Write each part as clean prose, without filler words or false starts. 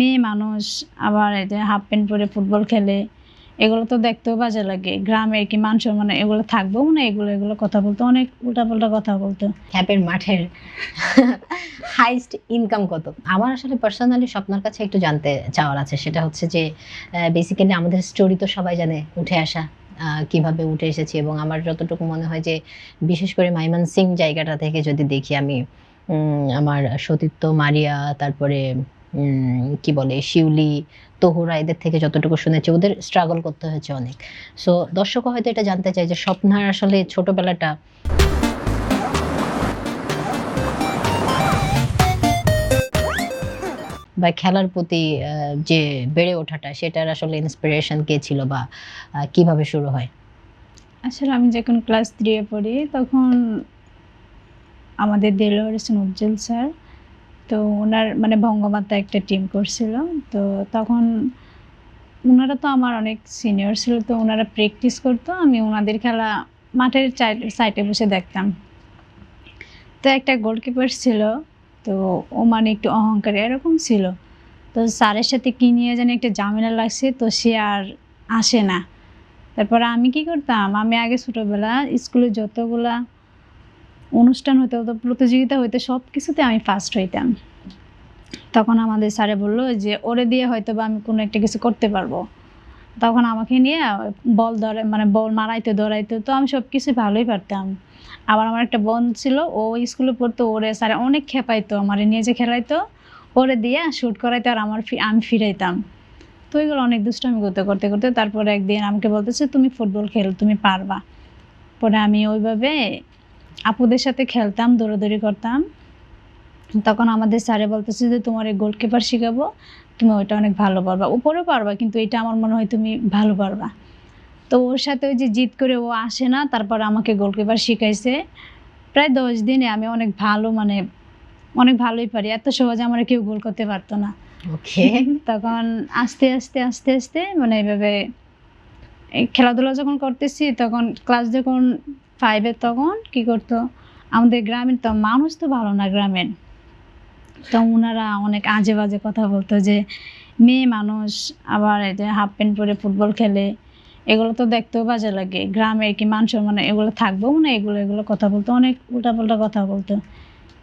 মেয়ে মানুষ আবার এই যে হাফ প্যান্ট পরে ফুটবল খেলে, এগুলো তো দেখতেও বাজে লাগে। গ্রামের কি মান সম্মান এগুলো থাকবেও না, এগুলো কথা বলতো, অনেক উল্টাপাল্টা কথা বলতো। ক্যাপের মাঠের হাইস্ট ইনকাম কত? আমার আসলে পার্সোনালি স্বপ্নার কাছে একটু জানতে চাওয়ার আছে, সেটা হচ্ছে যে বেসিক্যালি আমাদের স্টোরি তো সবাই জানে, উঠে আসা কিভাবে উঠে এসেছি, এবং আমার যতটুকু মনে হয় যে বিশেষ করে মাইমনসিং জায়গাটা থেকে যদি দেখি আমি, আমার সতীর্থ মারিয়া, তারপরে কি বলে শিউলি, তহুরা, এদের থেকে যতটুকু শুনেছি ওদের স্ট্রাগল করতে হয়েছে অনেক। সো দর্শকও হয়তো এটা জানতে চায় যে স্বপ্নার আসলে ছোটবেলাটা বা খেলার প্রতি যে বেড়ে ওঠাটা, সেটার আসলে ইন্সপিরেশন কে ছিল বা কিভাবে শুরু হয়? আসলে আমি যখন ক্লাস 3 এ পড়ি তখন আমাদের দেলোয়ার হোসেন উজ্জ্বল স্যার, তো ওনার মানে বঙ্গমাতা একটা টিম করছিল। তো তখন ওনারা তো আমার অনেক সিনিয়র ছিল, তো ওনারা প্র্যাকটিস করতো, আমি ওনাদের খেলা মাঠের সাইডে বসে দেখতাম। তো একটা গোলকিপার ছিল, তো ও মানে একটু অহংকারী এরকম ছিল। তো স্যারের সাথে কী নিয়ে জানি একটা ঝামেলা লাগছে, তো সে আর আসে না। তারপরে আমি কি করতাম, আমি আগে ছোটোবেলা স্কুলে যতগুলা অনুষ্ঠান হতো, প্রতিযোগিতা হইতো, সব কিছুতে আমি ফার্স্ট হইতাম। তখন আমাদের স্যারে বললো যে ওরে দিয়ে হয়তো বা আমি কোনো একটা কিছু করতে পারবো। তখন আমাকে নিয়ে বল মানে বল মারাইতে দৌড়াইতে, তো আমি সব কিছুই ভালোই পারতাম। আবার আমার একটা বোন ছিল, ও স্কুলে পড়তো, ওরে স্যারে অনেক খেপাইতো, আমার নিয়ে যে খেলাইতো, ওরে দিয়ে শ্যুট করাইতো আর আমি ফিরাইতাম। তো এগুলো অনেক দুষ্টামি করতে করতে করতে তারপরে একদিন আমাকে বলতেছে তুমি ফুটবল খেল, তুমি পারবা। পরে আমি ওইভাবে আপুদের সাথে খেলতাম, দৌড়াদৌড়ি করতাম। তখন আমাদের স্যারে বলতেছে যে তোমার এই গোলকিপার শিখাবো, তুমি ওইটা অনেক ভালো পারবা, উপরেও পারবা, কিন্তু এটা আমার মনে হয় তুমি ভালো পারবা। তো ওর সাথে ওই যে জিদ করে ও আসে না, তারপর আমাকে গোলকিপার শিখাইছে। প্রায় 10 দিনে আমি অনেক ভালো, মানে অনেক ভালোই পারি, এত সহজে আমার কেউ গোল করতে পারতো না। ওকে। তখন আস্তে আস্তে আস্তে আস্তে মানে এইভাবে এই খেলাধুলা যখন করতেছি, তখন ক্লাস যখন 5 এ, তখন কি করতো, আমাদের গ্রামের তো মানুষ তো ভালো না গ্রামের, তো ওনারা অনেক আজে বাজে কথা বলতো যে মেয়ে মানুষ আবার এই যে হাফ প্যান্ট পরে ফুটবল খেলে, এগুলো তো দেখতেও বাজে লাগে। গ্রামের কি মান সম্মান এগুলো থাকবেও না, এগুলো কথা বলতো, অনেক উল্টাপাল্টা কথা বলতো।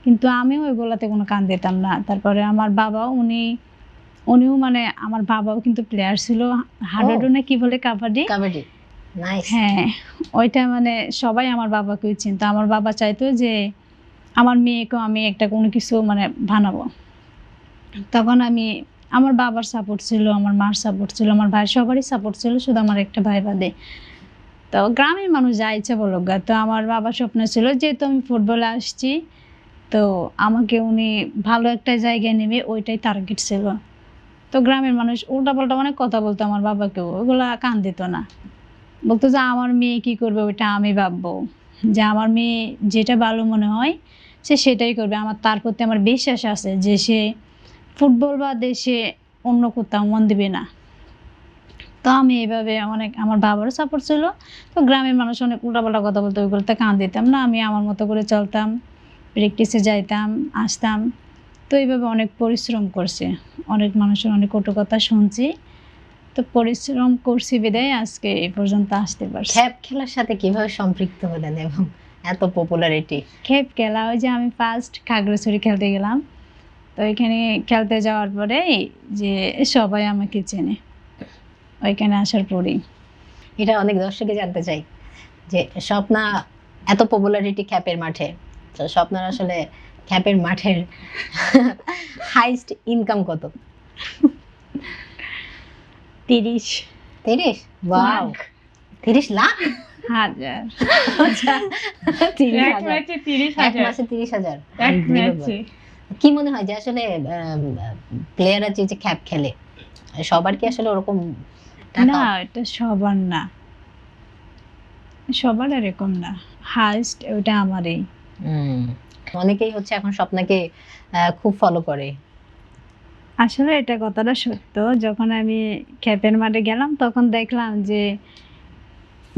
কিন্তু আমিও এগুলোতে কোনো কান দিতাম না। তারপরে আমার বাবাও উনিও মানে আমার বাবাও কিন্তু প্লেয়ার ছিল, হাডুডু না কি বলে, কাবাডি। কাবাডি, নাইস। হ্যাঁ, ওইটা মানে সবাই আমার বাবাকেই চিনতো। আমার বাবা চাইতো যে আমার মেয়েকেও আমি একটা কোনো কিছু মানে বানাবো। তখন আমার বাবার সাপোর্ট ছিল, আমার মার সাপোর্ট ছিল, আমার ভাইয়ের সবারই সাপোর্ট ছিল, শুধু আমার একটা ভাই বাদে। তো গ্রামের মানুষ যা ইচ্ছা বলুক গা, তো আমার বাবার স্বপ্ন ছিল যেহেতু আমি ফুটবলে আসছি, তো আমাকে উনি ভালো একটা জায়গায় নেবে, ওইটাই টার্গেট ছিল। তো গ্রামের মানুষ উল্টাপাল্টা অনেক কথা বলতো আমার বাবাকেও, ওগুলা কান দিত না। বলতো যে আমার মেয়ে কী করবে ওইটা আমি ভাববো, যে আমার মেয়ে যেটা ভালো মনে হয় সে সেটাই করবে। তার প্রতি আমার বিশ্বাস আছে যে সে ফুটবল বা দেশে অন্য কোথাও মন দিবে না। তো আমি এভাবে অনেক, আমার বাবারও সাপোর্ট ছিল। তো গ্রামের মানুষ অনেক উল্টাপাল্টা কথা বলতো, ওইগুলোতে কান দিতাম না, আমি আমার মতো করে চলতাম, প্র্যাকটিসে যাইতাম, আসতাম। তো এইভাবে অনেক পরিশ্রম করছি, অনেক মানুষের অনেক কটু কথা শুনছি। তো পরিশ্রম করছি বিধায় আজকে এই পর্যন্ত আসতে পারছি। খ্যাপ খেলার সাথে কিভাবে সম্পৃক্ত হলেন এবং এত পপুলারিটি? খেপ খেলা, ওই যে আমি ফার্স্ট খাগড়াছড়ি খেলতে গেলাম, তো ওইখানে খেলতে যাওয়ার পরে যে সবাই আমাকে চেনে ওইখানে আসার পরেই। এটা অনেক দর্শকই জানতে চাই যে স্বপ্না এত পপুলারিটি খ্যাপের মাঠে, তো স্বপ্নার আসলে খ্যাপের মাঠের হাইস্ট ইনকাম কত? 30 30? ওয়াও, 30 লাখ? হাজার। আচ্ছা, 30,000 এক ম্যাচে 30,000 এক মাসে 30,000? এক ম্যাচে। কি মনে হয় যে আসলে প্লেয়াররা যে খ্যাপ খেলে, সবার কি আসলে ওরকম টাকা? না, এটা সবার না, সবার এরকম না, হাইস্ট ওইটা আমারই। অনেকেই হচ্ছে এখন স্বপ্নাকে খুব ফলো করে। আসলে এটা কথাটা সত্য, যখন আমি ক্যাপের মাঠে গেলাম তখন দেখলাম যে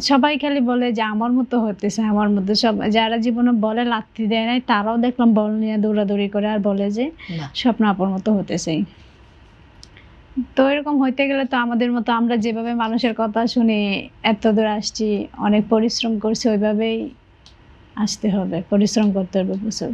সবাই খালি বলে যে আমার মতো হতেছে, আমার মতো। সব যারা জীবনে বলে লাথি দেয় নাই, তারাও দেখলাম বল নিয়ে দৌড়াদৌড়ি করে আর বলে যে বাহ। স্বপ্ন আপুর মতো হতেছে। তো এরকম হইতে গেলে তো আমাদের মতো আমরা যেভাবে মানুষের কথা শুনে এত দূর আসছি, অনেক পরিশ্রম করছি, ওইভাবেই আসতে হবে, পরিশ্রম করতে হবে প্রচুর।